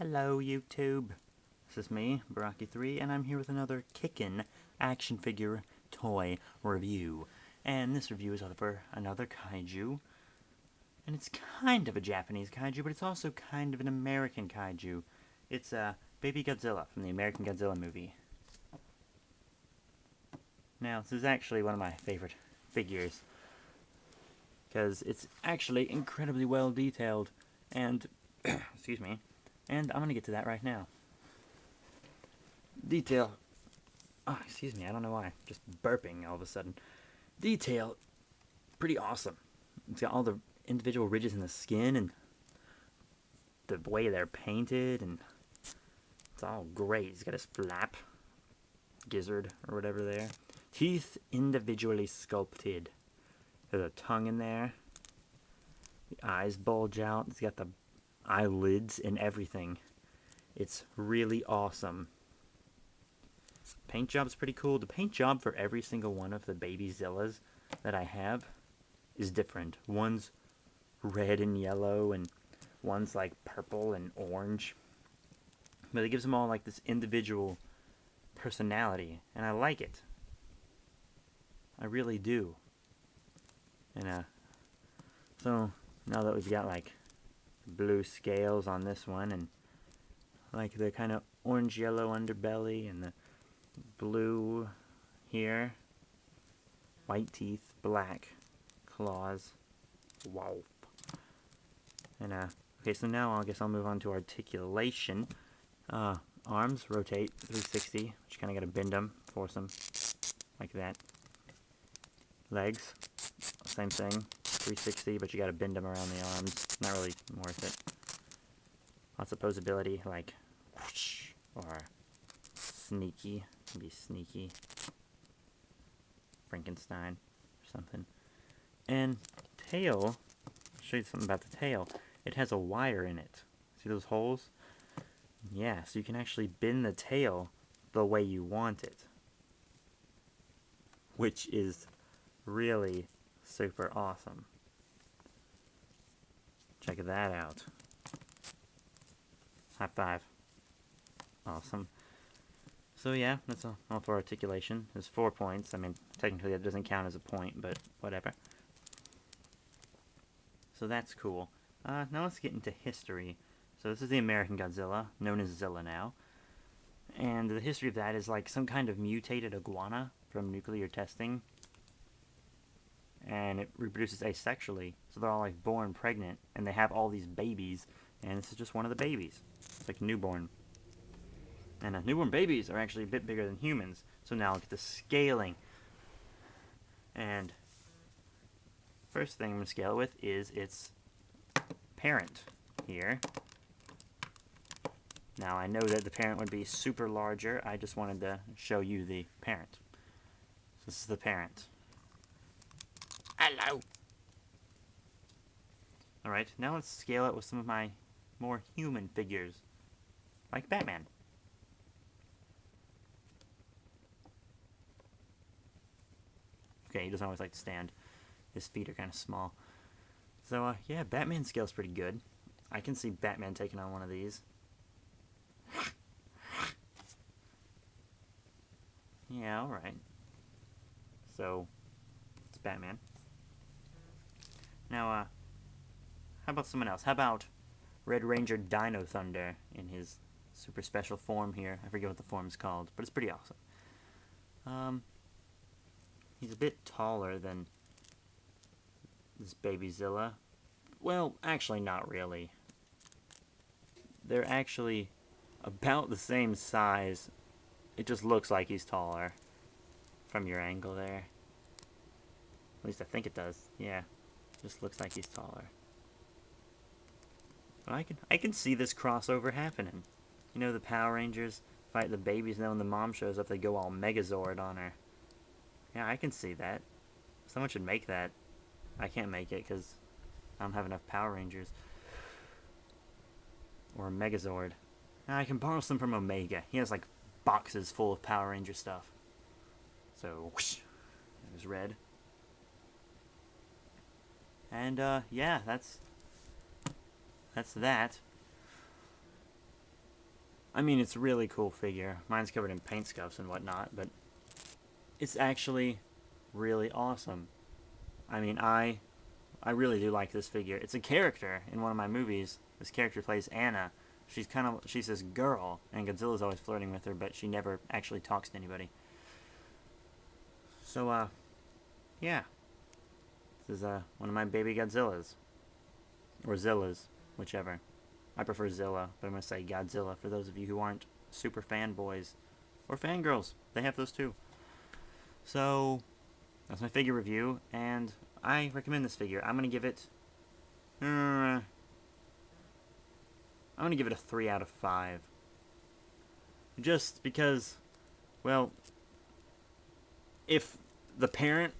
Hello YouTube, this is me, Baraki3, and I'm here with another Kickin' action figure toy review. And this review is for another kaiju, and it's kind of a Japanese kaiju, but it's also kind of an American kaiju. It's Baby Godzilla from the American Godzilla movie. Now, this is actually one of my favorite figures, because it's actually incredibly well detailed, and, excuse me, and I'm going to get to that right now. Detail. Oh, excuse me, I don't know why. Just burping all of a sudden. Detail. Pretty awesome. It's got all the individual ridges in the skin and the way they're painted, and it's all great. He's got his flap. Gizzard, or whatever there. Teeth individually sculpted. There's a tongue in there. The eyes bulge out. He's got the eyelids and everything. It's really awesome. Paint job's pretty cool. The paint job for every single one of the Baby Zillas that I have is different. One's red and yellow, and one's like purple and orange. But it gives them all like this individual personality, and I like it. I really do. And so now that we've got like blue scales on this one, and like the kind of orange yellow underbelly and the blue here, white teeth, black claws, wow. And okay, so now I guess I'll move on to articulation. Arms rotate 360, but you kind of got to bend them, force them like that. Legs, same thing, 360, but you got to bend them around the arms. Not really worth it. Lots of posability, like whoosh, or sneaky. Be sneaky. Frankenstein or something. And tail, I'll show you something about the tail. It has a wire in it. See those holes? Yeah, so you can actually bend the tail the way you want it, which is really super awesome. Check that out. High five. Awesome. So yeah, that's all for articulation. There's 4 points. I mean, technically that doesn't count as a point, but whatever. So that's cool. Now let's get into history. So this is the American Godzilla, known as Zilla now. And the history of that is like some kind of mutated iguana from nuclear testing. And it reproduces asexually, so they're all like born pregnant, and they have all these babies, and this is just one of the babies. It's like newborn. And newborn babies are actually a bit bigger than humans, so now look at the scaling. And first thing I'm going to scale with is its parent here. Now I know that the parent would be super larger, I just wanted to show you the parent. So this is the parent. Hello! Alright, now let's scale it with some of my more human figures, like Batman. Okay, he doesn't always like to stand. His feet are kind of small. So, yeah, Batman scale's pretty good. I can see Batman taking on one of these. Yeah, alright. So, it's Batman. Now, how about someone else? How about Red Ranger Dino Thunder in his super special form here? I forget what the form's called, but it's pretty awesome. He's a bit taller than this Baby Zilla. Well, actually not really. They're actually about the same size. It just looks like he's taller from your angle there. At least I think it does. Yeah, just looks like he's taller. But I can see this crossover happening. You know, the Power Rangers fight the babies, and then when the mom shows up, they go all Megazord on her. Yeah, I can see that. Someone should make that. I can't make it because I don't have enough Power Rangers. Or a Megazord. Now, I can borrow some from Omega. He has like boxes full of Power Ranger stuff. So, whoosh, there's red. And, yeah, that's that. I mean, it's a really cool figure. Mine's covered in paint scuffs and whatnot, but it's actually really awesome. I mean, I really do like this figure. It's a character in one of my movies. This character plays Anna. She's this girl, and Godzilla's always flirting with her, but she never actually talks to anybody. So, yeah. This is, one of my baby Godzillas. Or Zillas, whichever. I prefer Zilla, but I'm going to say Godzilla for those of you who aren't super fanboys. Or fangirls. They have those too. So, that's my figure review, and I recommend this figure. I'm going to give it... I'm going to give it a 3 out of 5. Just because, well, if the parent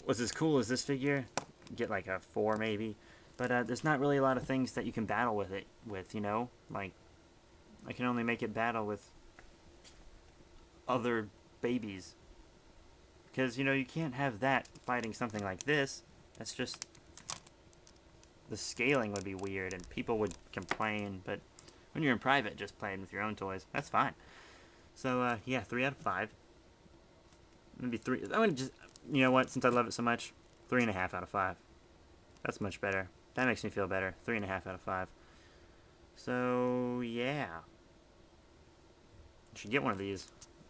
was as cool as this figure, get like a 4 maybe. But there's not really a lot of things that you can battle with it with, you know? Like, I can only make it battle with other babies. Because, you know, you can't have that fighting something like this. That's just... The scaling would be weird, and people would complain, but when you're in private just playing with your own toys, that's fine. So, yeah, 3 out of 5. Maybe 3... I'm going to just... You know what? Since I love it so much, 3.5 out of 5. That's much better. That makes me feel better. 3.5 out of 5. So, yeah. You should get one of these.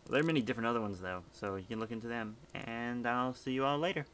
There are many different other ones, though, so you can look into them. And I'll see you all later.